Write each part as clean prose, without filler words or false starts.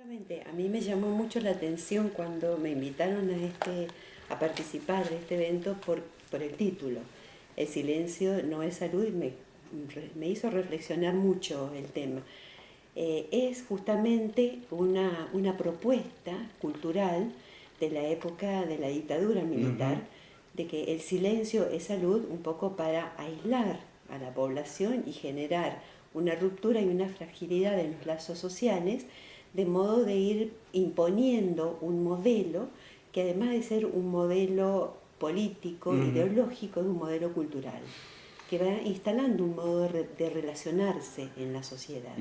A mí me llamó mucho la atención cuando me invitaron a participar de este evento por el título. El silencio no es salud y me hizo reflexionar mucho el tema. Es justamente una propuesta cultural de la época de la dictadura militar, de que el silencio es salud, un poco para aislar a la población y generar una ruptura y una fragilidad en los lazos sociales, de modo de ir imponiendo un modelo que, además de ser un modelo político, ideológico, es un modelo cultural, que va instalando un modo de relacionarse en la sociedad.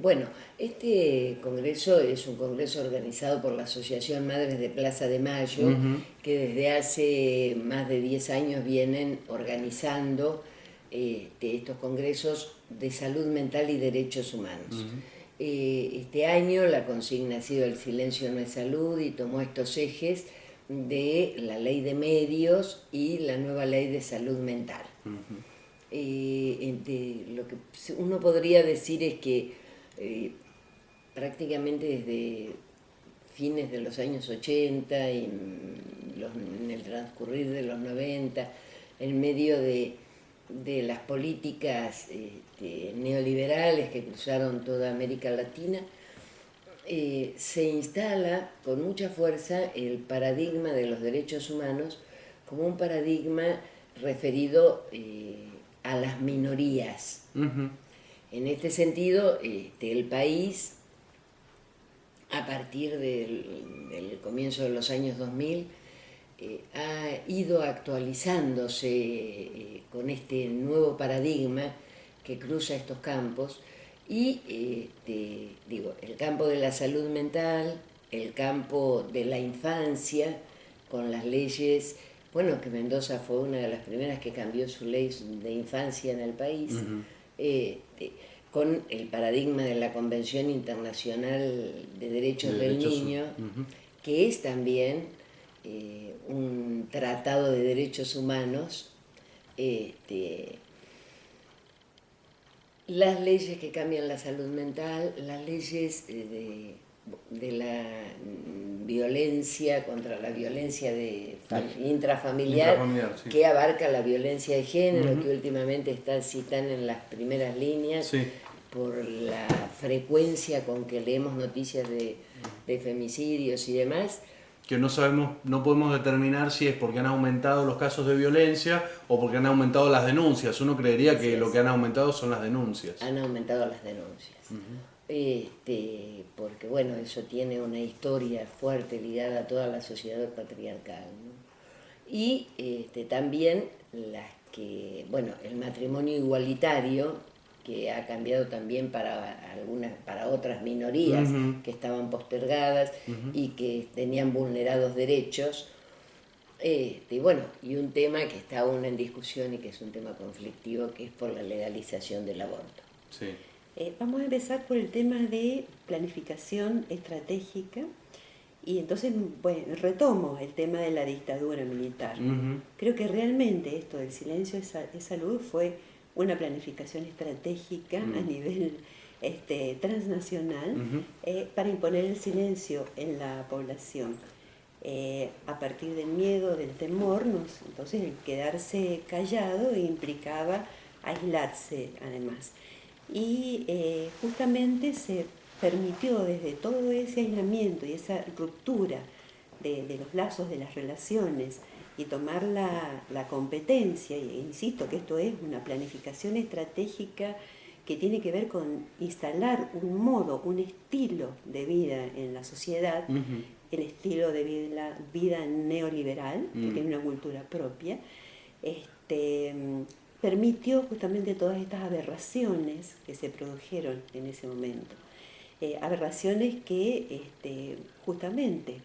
Bueno, este congreso es un congreso organizado por la Asociación Madres de Plaza de Mayo, que desde hace más de 10 años vienen organizando estos congresos de salud mental y derechos humanos. Este año la consigna ha sido el silencio no es salud, y tomó estos ejes de la ley de medios y la nueva ley de salud mental. Lo que uno podría decir es que prácticamente desde fines de los años 80 y en el transcurrir de los 90, en medio de las políticas neoliberales que cruzaron toda América Latina, se instala con mucha fuerza el paradigma de los derechos humanos como un paradigma referido a las minorías. En este sentido, el país, a partir del comienzo de los años 2000, ha ido actualizándose con este nuevo paradigma que cruza estos campos, y el campo de la salud mental, el campo de la infancia, con las leyes, bueno, que Mendoza fue una de las primeras que cambió su ley de infancia en el país, con el paradigma de la Convención Internacional de Derechos del Niño, que es también un tratado de derechos humanos. Las leyes que cambian la salud mental, las leyes de la violencia, contra la violencia intrafamiliar, sí, que abarca la violencia de género, que últimamente está citada en las primeras líneas, sí, por la frecuencia con que leemos noticias de femicidios y demás. Que no sabemos, no podemos determinar si es porque han aumentado los casos de violencia o porque han aumentado las denuncias. Uno creería que lo que han aumentado son las denuncias. Han aumentado las denuncias. Porque bueno, eso tiene una historia fuerte ligada a toda la sociedad patriarcal, ¿no? Y también el matrimonio igualitario, que ha cambiado también para otras minorías que estaban postergadas y que tenían vulnerados derechos. Y un tema que está aún en discusión y que es un tema conflictivo, que es por la legalización del aborto. Sí. Vamos a empezar por el tema de planificación estratégica, y entonces retomo el tema de la dictadura militar. Creo que realmente esto del silencio es salud fue una planificación estratégica a nivel transnacional para imponer el silencio en la población. A partir del miedo, del temor, entonces el quedarse callado implicaba aislarse además. Y justamente se permitió desde todo ese aislamiento y esa ruptura de los lazos de las relaciones y tomar la competencia, e insisto que esto es una planificación estratégica que tiene que ver con instalar un modo, un estilo de vida en la sociedad, el estilo de vida neoliberal, que tiene una cultura propia, permitió justamente todas estas aberraciones que se produjeron en ese momento. Aberraciones que justamente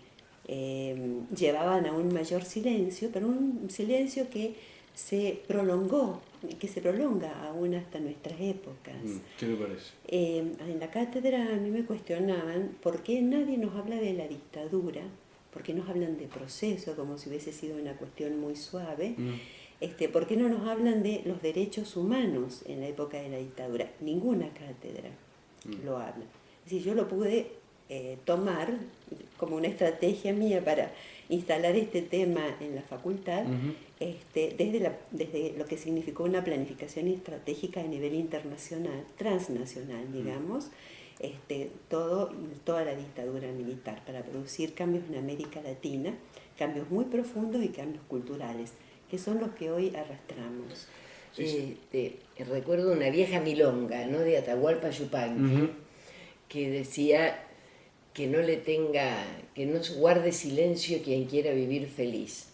llevaban a un mayor silencio, pero un silencio que se prolongó, que se prolonga aún hasta nuestras épocas. ¿Qué le parece? En la cátedra a mí me cuestionaban por qué nadie nos habla de la dictadura, por qué nos hablan de proceso como si hubiese sido una cuestión muy suave, por qué no nos hablan de los derechos humanos en la época de la dictadura. Ninguna cátedra lo habla. Es decir, yo lo pude tomar como una estrategia mía para instalar este tema en la facultad, desde lo que significó una planificación estratégica a nivel internacional, transnacional, digamos, toda la dictadura militar, para producir cambios en América Latina, cambios muy profundos y cambios culturales, que son los que hoy arrastramos. Recuerdo una vieja milonga, ¿no?, de Atahualpa Yupanqui, que decía que no guarde silencio quien quiera vivir feliz,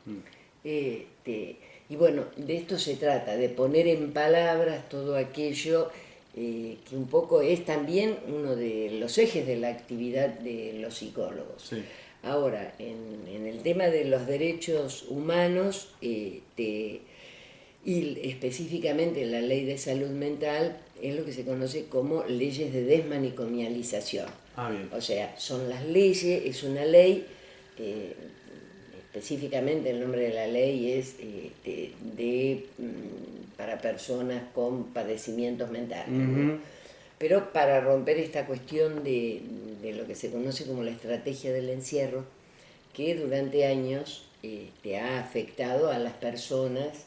¿no? Y bueno, de esto se trata, de poner en palabras todo aquello que un poco es también uno de los ejes de la actividad de los psicólogos. Sí. Ahora, en el tema de los derechos humanos, y específicamente la ley de salud mental, es lo que se conoce como leyes de desmanicomialización. Bien. O sea, son las leyes, es una ley, específicamente el nombre de la ley es para personas con padecimientos mentales, ¿no? Pero para romper esta cuestión de lo que se conoce como la estrategia del encierro, que durante años ha afectado a las personas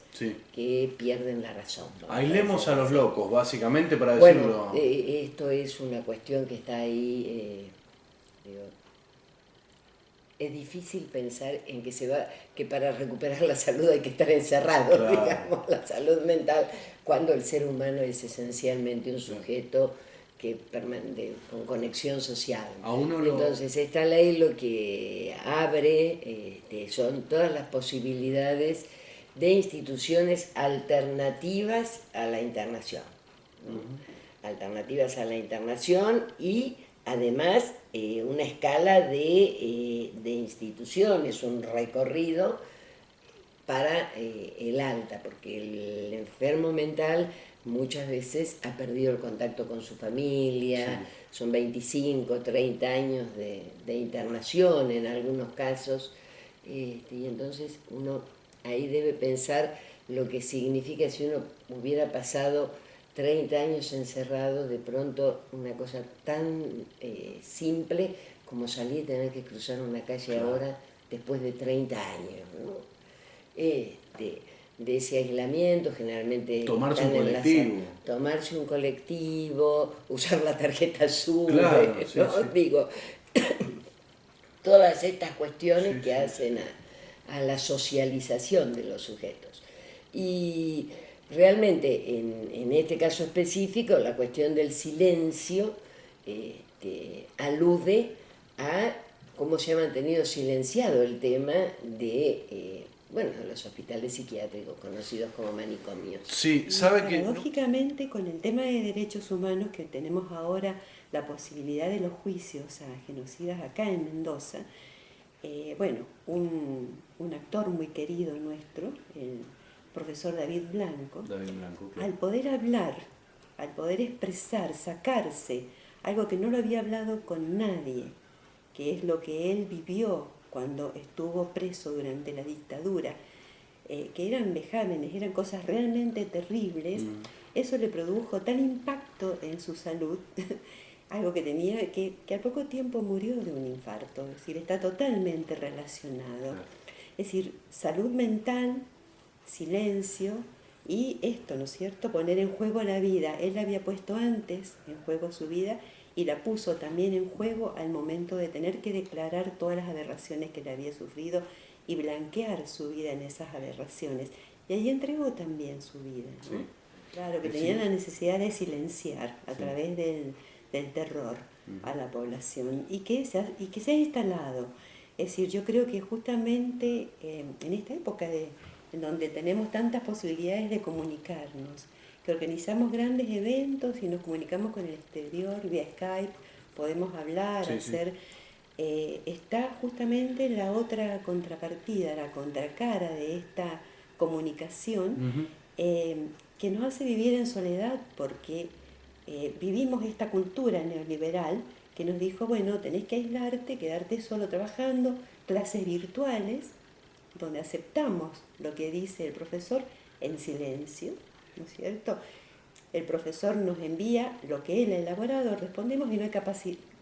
que pierden la razón, ¿no? Aislemos a los locos, básicamente, para decirlo. Bueno, esto es una cuestión que está ahí. Es difícil pensar en que para recuperar la salud hay que estar encerrado, claro, digamos, la salud mental, cuando el ser humano es esencialmente un sujeto con conexión social. Entonces, esta ley lo que abre son todas las posibilidades de instituciones alternativas a la internación, ¿no? Alternativas a la internación y además una escala de instituciones, un recorrido para el alta, porque el enfermo mental muchas veces ha perdido el contacto con su familia, son 25, 30 años de internación en algunos casos, y entonces uno ahí debe pensar lo que significa si uno hubiera pasado 30 años encerrado, de pronto una cosa tan simple como salir y tener que cruzar una calle ahora después de 30 años, ¿no? De ese aislamiento, generalmente tomarse un colectivo, usar la tarjeta azul, claro, ¿no? Digo, todas estas cuestiones que hacen a la socialización de los sujetos. Y realmente en este caso específico la cuestión del silencio alude a cómo se ha mantenido silenciado el tema de los hospitales psiquiátricos conocidos como manicomios. Sí, sabe que lógicamente con el tema de derechos humanos que tenemos ahora la posibilidad de los juicios a genocidas acá en Mendoza, un actor muy querido nuestro, el profesor David Blanco, claro, al poder hablar, al poder expresar, sacarse algo que no lo había hablado con nadie, que es lo que él vivió cuando estuvo preso durante la dictadura, que eran vejámenes, eran cosas realmente terribles, eso le produjo tal impacto en su salud, algo que tenía, que al poco tiempo murió de un infarto, es decir, está totalmente relacionado. Es decir, salud mental, silencio y esto, ¿no es cierto?, poner en juego la vida. Él había puesto antes en juego su vida y la puso también en juego al momento de tener que declarar todas las aberraciones que le había sufrido y blanquear su vida en esas aberraciones. Y ahí entregó también su vida, ¿no? Sí. Claro, que tenía la necesidad de silenciar a través del terror a la población y que se ha instalado. Es decir, yo creo que justamente en esta época en donde tenemos tantas posibilidades de comunicarnos, que organizamos grandes eventos y nos comunicamos con el exterior vía Skype, podemos hablar, está justamente la otra contrapartida, la contracara de esta comunicación, que nos hace vivir en soledad porque vivimos esta cultura neoliberal que nos dijo, bueno, tenés que aislarte, quedarte solo trabajando, clases virtuales, donde aceptamos lo que dice el profesor en silencio, ¿no es cierto? el profesor nos envía lo que él ha elaborado, respondemos y no hay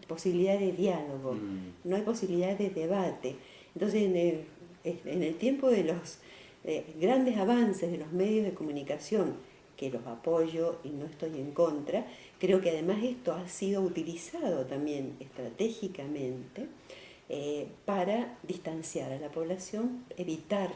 posibilidad de diálogo, no hay posibilidad de debate. Entonces, en el tiempo de los grandes avances de los medios de comunicación, que los apoyo y no estoy en contra, creo que además esto ha sido utilizado también estratégicamente para distanciar a la población, evitar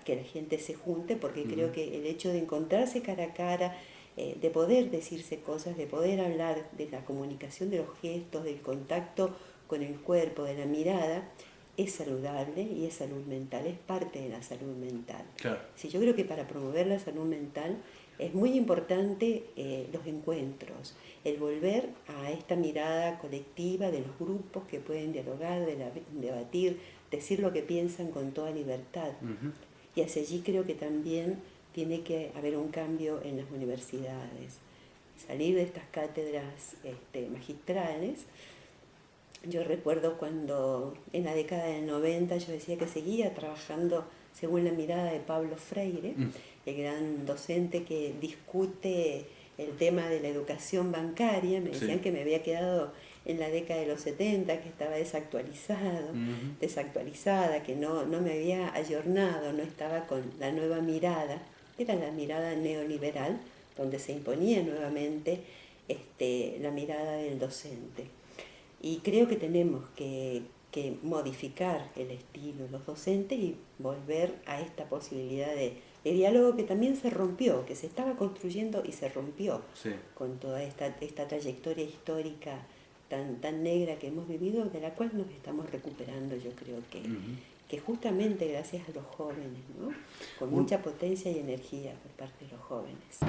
que la gente se junte, porque creo que el hecho de encontrarse cara a cara, de poder decirse cosas, de poder hablar de la comunicación de los gestos, del contacto con el cuerpo, de la mirada, es saludable y es salud mental, es parte de la salud mental. Claro. Sí, yo creo que para promover la salud mental es muy importante los encuentros, el volver a esta mirada colectiva de los grupos que pueden dialogar, debatir, decir lo que piensan con toda libertad. Y hacia allí creo que también tiene que haber un cambio en las universidades, salir de estas cátedras magistrales. Yo recuerdo cuando en la década del 90 yo decía que seguía trabajando según la mirada de Pablo Freire, el gran docente que discute el tema de la educación bancaria. Me decían que me había quedado en la década de los 70, que estaba desactualizada, que no me había ayornado, no estaba con la nueva mirada, era la mirada neoliberal, donde se imponía nuevamente la mirada del docente. Y creo que tenemos que modificar el estilo, los docentes, y volver a esta posibilidad de diálogo que también se rompió, que se estaba construyendo y se rompió con toda esta trayectoria histórica tan negra que hemos vivido, de la cual nos estamos recuperando, yo creo que justamente gracias a los jóvenes, ¿no? Con mucha potencia y energía por parte de los jóvenes.